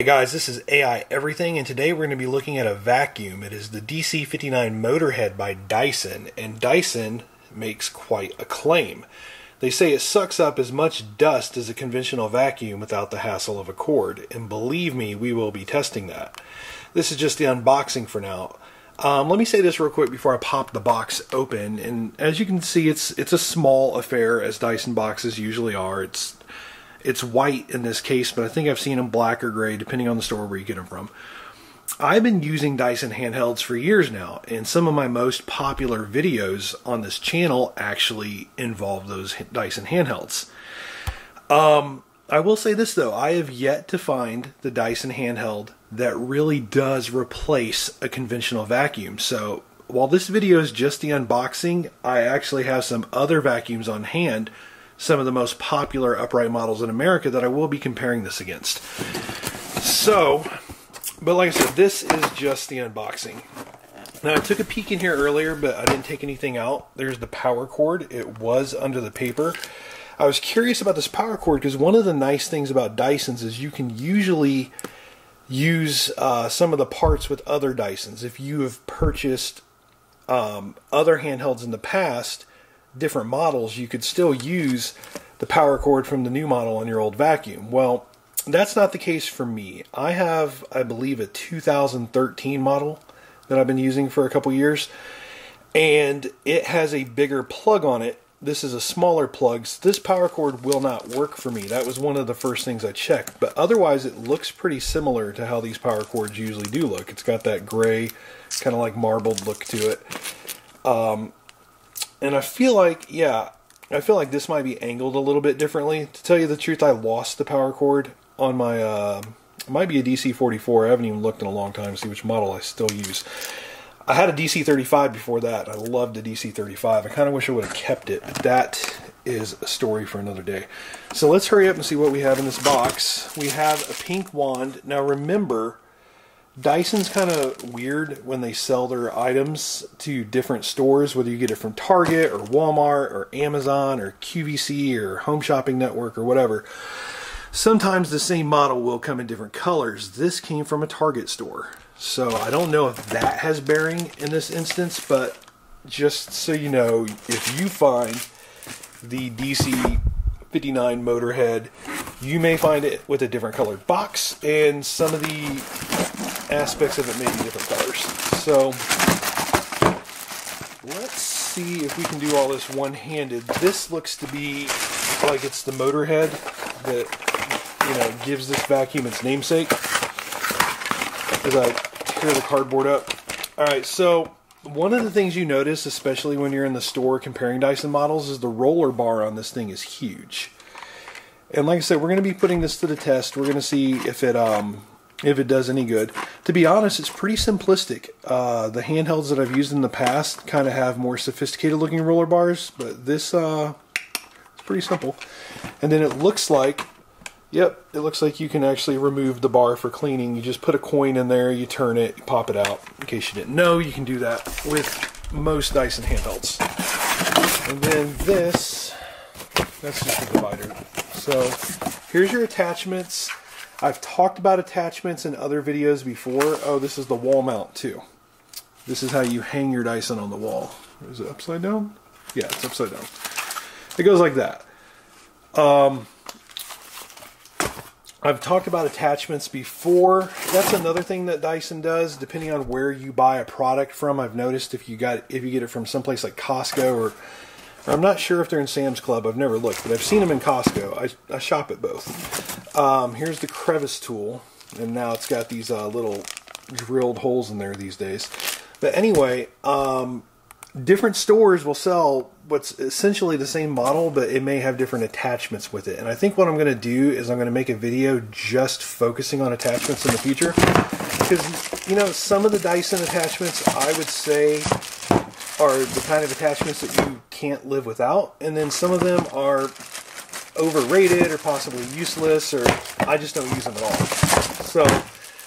Hey guys, this is AI Everything, and today we're going to be looking at a vacuum. It is the DC59 Motorhead by Dyson, and Dyson makes quite a claim. They say it sucks up as much dust as a conventional vacuum without the hassle of a cord, and believe me, we will be testing that. This is just the unboxing for now. Let me say this real quick before I pop the box open, and as you can see, it's a small affair, as Dyson boxes usually are. It's white in this case, but I think I've seen them black or gray, depending on the store where you get them from. I've been using Dyson handhelds for years now, and some of my most popular videos on this channel actually involve those Dyson handhelds. I will say this though, I have yet to find the Dyson handheld that really does replace a conventional vacuum. So while this video is just the unboxing, I actually have some other vacuums on hand, some of the most popular upright models in America, that I will be comparing this against. So, but like I said, this is just the unboxing. Now I took a peek in here earlier, but I didn't take anything out. There's the power cord. It was under the paper. I was curious about this power cord because one of the nice things about Dysons is you can usually use some of the parts with other Dysons. If you have purchased other handhelds in the past, different models, you could still use the power cord from the new model on your old vacuum. Well, that's not the case for me. I have, I believe, a 2013 model that I've been using for a couple years, and it has a bigger plug on it. This is a smaller plug, so this power cord will not work for me. That was one of the first things I checked, but otherwise it looks pretty similar to how these power cords usually do look. It's got that gray, kind of like marbled look to it. And I feel like, yeah, I feel like this might be angled a little bit differently. To tell you the truth, I lost the power cord on my, it might be a DC44. I haven't even looked in a long time to see which model I still use. I had a DC35 before that. I loved the DC35. I kind of wish I would have kept it, but that is a story for another day. So let's hurry up and see what we have in this box. We have a pink wand. Now remember, Dyson's kind of weird when they sell their items to different stores, whether you get it from Target or Walmart or Amazon or QVC or Home Shopping Network or whatever. Sometimes the same model will come in different colors. This came from a Target store, so I don't know if that has bearing in this instance, but just so you know, if you find the DC59 Motorhead, you may find it with a different colored box, and some of the aspects of it may be different colors. So let's see if we can do all this one-handed. This looks to be like it's the Motorhead that, you know, gives this vacuum its namesake. As I tear the cardboard up. Alright, so one of the things you notice, especially when you're in the store comparing Dyson models, is the roller bar on this thing is huge. And like I said, we're going to be putting this to the test. We're going to see if it does any good. To be honest, it's pretty simplistic. The handhelds that I've used in the past kind of have more sophisticated looking roller bars, but this it's pretty simple. And then it looks like, yep, it looks like you can actually remove the bar for cleaning. You just put a coin in there, you turn it, you pop it out. In case you didn't know, you can do that with most Dyson handhelds. And then this, that's just a divider. So here's your attachments. I've talked about attachments in other videos before. Oh, this is the wall mount too. This is how you hang your Dyson on the wall. Is it upside down? Yeah, it's upside down. It goes like that. I've talked about attachments before. That's another thing that Dyson does, depending on where you buy a product from. I've noticed if you get it from someplace like Costco, or I'm not sure if they're in Sam's Club. I've never looked, but I've seen them in Costco. I shop at both. Here's the crevice tool, and now it's got these little drilled holes in there these days. But anyway, different stores will sell what's essentially the same model, but it may have different attachments with it. And I think what I'm going to do is I'm going to make a video just focusing on attachments in the future. Because, you know, some of the Dyson attachments I would say are the kind of attachments that you can't live without. And then some of them are overrated or possibly useless, or I just don't use them at all. So,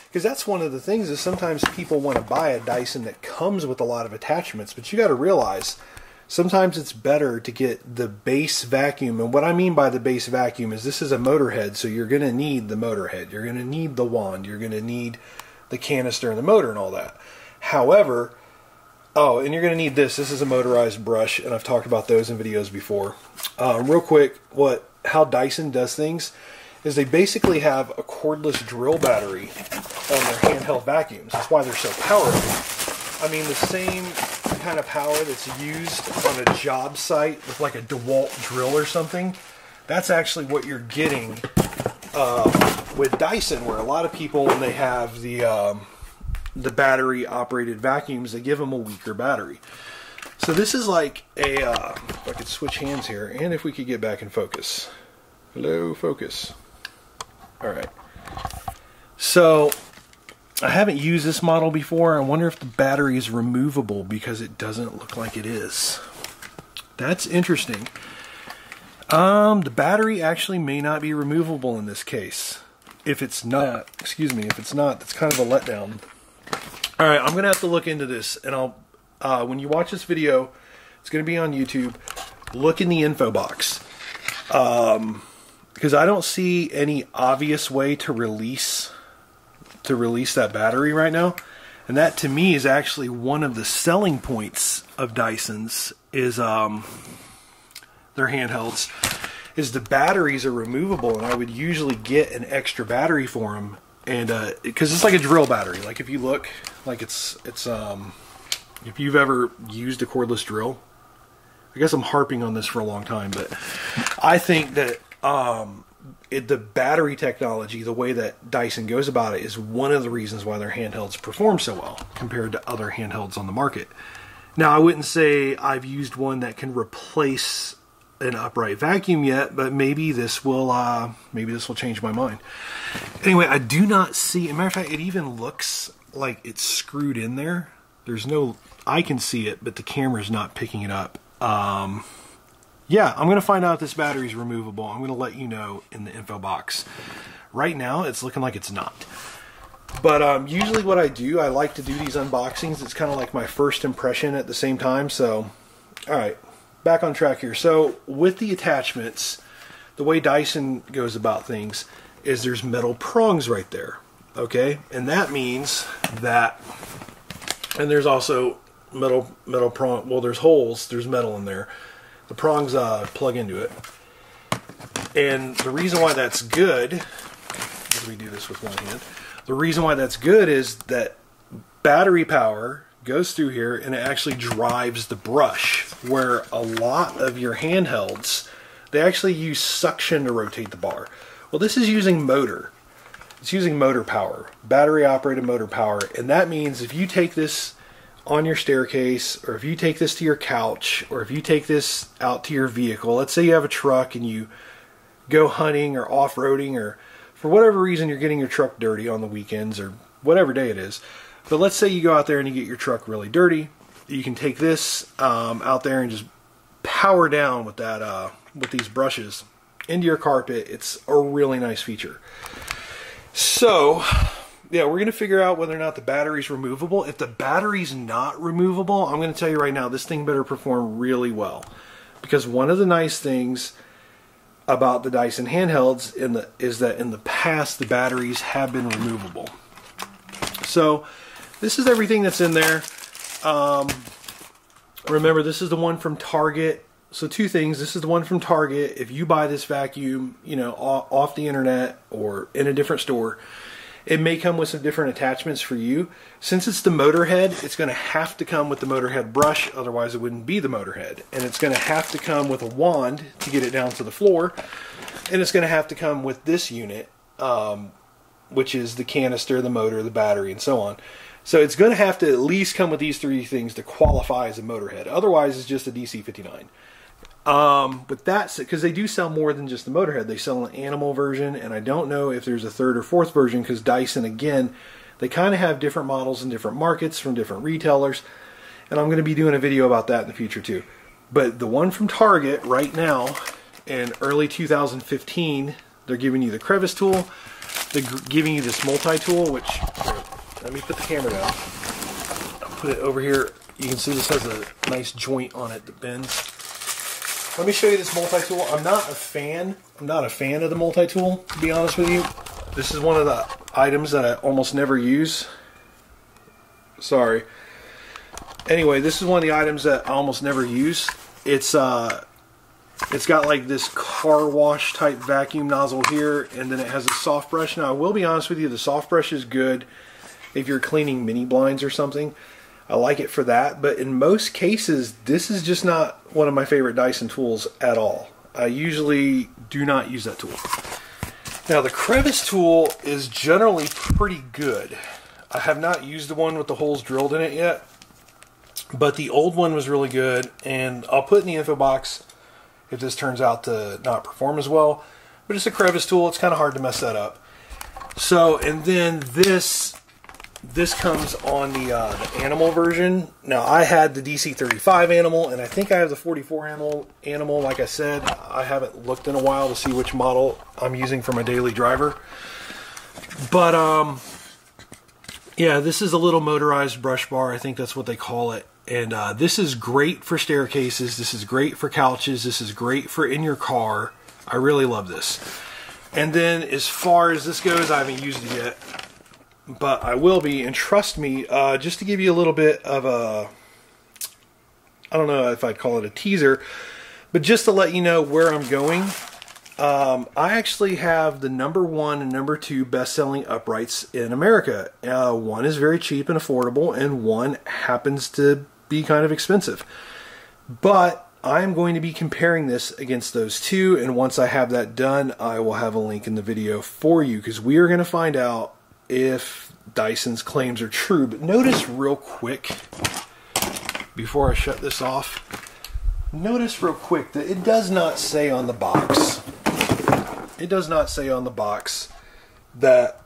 because that's one of the things, is sometimes people want to buy a Dyson that comes with a lot of attachments, but you got to realize sometimes it's better to get the base vacuum. And what I mean by the base vacuum is this is a Motorhead, so you're going to need the Motorhead. You're going to need the wand. You're going to need the canister and the motor and all that. However, oh, and you're going to need this. This is a motorized brush, and I've talked about those in videos before. Real quick, how Dyson does things is they basically have a cordless drill battery on their handheld vacuums. That's why they're so powerful. I mean, the same kind of power that's used on a job site with like a DeWalt drill or something, that's actually what you're getting with Dyson, where a lot of people, when they have the battery operated vacuums, they give them a weaker battery. So this is like a, if I could switch hands here, and if we could get back in focus. Hello, focus. Alright. So, I haven't used this model before. I wonder if the battery is removable because it doesn't look like it is. That's interesting. The battery actually may not be removable in this case. If it's not, that's kind of a letdown. Alright, I'm going to have to look into this, and I'll, when you watch this video, it's going to be on YouTube, look in the info box. Because I don't see any obvious way to release that battery right now. And that, to me, is actually one of the selling points of Dyson's, is their handhelds, is the batteries are removable, and I would usually get an extra battery for them. And because it's like a drill battery. Like if you look, like it's if you've ever used a cordless drill, I guess I'm harping on this for a long time, but I think that the battery technology, the way that Dyson goes about it, is one of the reasons why their handhelds perform so well compared to other handhelds on the market. Now, I wouldn't say I've used one that can replace an upright vacuum yet, but maybe this will change my mind. Anyway, I do not see, as a matter of fact, it even looks like it's screwed in there. There's no, I can see it, but the camera's not picking it up. Yeah, I'm going to find out if this battery is removable. I'm going to let you know in the info box. Right now, it's looking like it's not. But usually what I do, I like to do these unboxings. It's kind of like my first impression at the same time. So, alright, back on track here. So, with the attachments, the way Dyson goes about things is there's metal prongs right there. Okay? And that means that, and there's also metal prong, well, there's holes, there's metal in there. The prongs plug into it. And the reason why that's good, let me do this with one hand. The reason why that's good is that battery power goes through here and it actually drives the brush, where a lot of your handhelds, they actually use suction to rotate the bar. Well, this is using motor. It's using motor power, battery operated motor power, and that means if you take this on your staircase, or if you take this to your couch, or if you take this out to your vehicle, let's say you have a truck and you go hunting or off-roading, or for whatever reason you're getting your truck dirty on the weekends or whatever day it is, but let's say you go out there and you get your truck really dirty, you can take this out there and just power down with that with these brushes into your carpet. It's a really nice feature. So yeah, we're going to figure out whether or not the battery's removable. If the battery's not removable, I'm going to tell you right now, this thing better perform really well. Because one of the nice things about the Dyson handhelds is that in the past, the batteries have been removable. So, this is everything that's in there. Remember, this is the one from Target. So two things. This is the one from Target. If you buy this vacuum, you know, off the internet or in a different store, it may come with some different attachments for you. Since it's the Motorhead, it's going to have to come with the Motorhead brush, otherwise it wouldn't be the Motorhead. And it's going to have to come with a wand to get it down to the floor. And it's going to have to come with this unit, which is the canister, the motor, the battery, and so on. So it's going to have to at least come with these three things to qualify as a Motorhead. Otherwise, it's just a DC59. But that's because they do sell more than just the Motorhead. They sell an animal version, and I don't know if there's a third or fourth version, because Dyson, again, they kind of have different models in different markets from different retailers, and I'm going to be doing a video about that in the future too. But the one from Target right now, in early 2015, they're giving you the crevice tool, they're giving you this multi-tool, which, let me put the camera down, I'll put it over here You can see this has a nice joint on it that bends. Let me show you this multi-tool. I'm not a fan of the multi-tool, to be honest with you. This is one of the items that I almost never use. Sorry. Anyway, this is one of the items that I almost never use. It's got like this car wash type vacuum nozzle here, and then it has a soft brush. Now, I will be honest with you, the soft brush is good if you're cleaning mini blinds or something. I like it for that, but in most cases, this is just not one of my favorite Dyson tools at all. I usually do not use that tool. Now, the crevice tool is generally pretty good. I have not used the one with the holes drilled in it yet, but the old one was really good, and I'll put in the info box if this turns out to not perform as well. But it's a crevice tool. It's kind of hard to mess that up. So, and then this comes on the animal version. Now, I had the DC35 animal, and I think I have the 44 animal. Like I said, I haven't looked in a while to see which model I'm using for my daily driver. But, yeah, this is a little motorized brush bar. I think that's what they call it. And this is great for staircases. This is great for couches. This is great for in your car. I really love this. And then as far as this goes, I haven't used it yet, but I will be. And trust me, just to give you a little bit of a, I don't know if I'd call it a teaser, but just to let you know where I'm going. I actually have the #1 and #2 best-selling uprights in America. One is very cheap and affordable, and one happens to be kind of expensive. But I'm going to be comparing this against those two, and once I have that done, I will have a link in the video for you, because we are going to find out if Dyson's claims are true. But notice real quick, before I shut this off, notice real quick that it does not say on the box, it does not say on the box that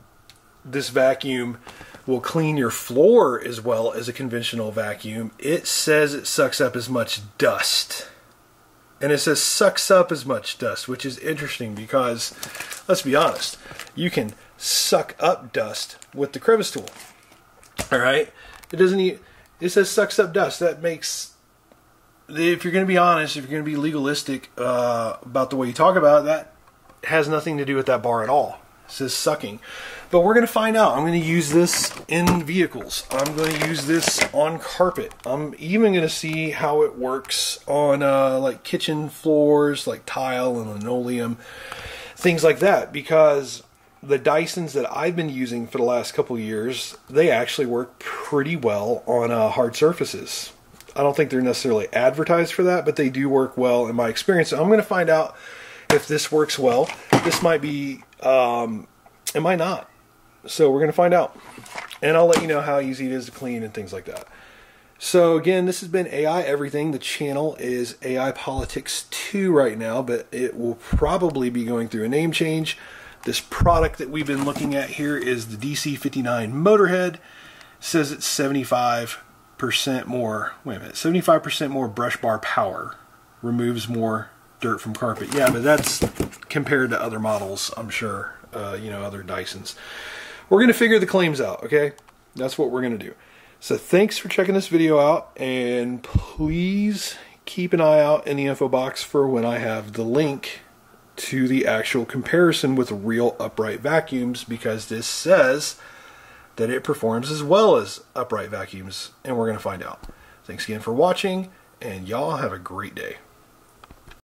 this vacuum will clean your floor as well as a conventional vacuum. It says it sucks up as much dust. And it says sucks up as much dust, which is interesting because, let's be honest, you can suck up dust with the crevice tool. Alright? It doesn't even, it says sucks up dust. That makes, if you're going to be honest, if you're going to be legalistic about the way you talk about it, that has nothing to do with that bar at all. It says sucking. But we're going to find out. I'm going to use this in vehicles. I'm going to use this on carpet. I'm even going to see how it works on like kitchen floors, like tile and linoleum, things like that. Because the Dysons that I've been using for the last couple of years, they actually work pretty well on hard surfaces. I don't think they're necessarily advertised for that, but they do work well in my experience. So I'm going to find out if this works well. This might be, it might not. So we're going to find out. And I'll let you know how easy it is to clean and things like that. So again, this has been AI Everything. The channel is AI Politics 2 right now, but it will probably be going through a name change. This product that we've been looking at here is the DC59 Motorhead. It says it's 75% more, wait a minute, 75% more brush bar power. Removes more dirt from carpet. Yeah, but that's compared to other models, I'm sure, you know, other Dysons. We're going to figure the claims out, okay? That's what we're going to do. So thanks for checking this video out, and please keep an eye out in the info box for when I have the link to the actual comparison with real upright vacuums, because this says that it performs as well as upright vacuums, and we're going to find out. Thanks again for watching, and y'all have a great day.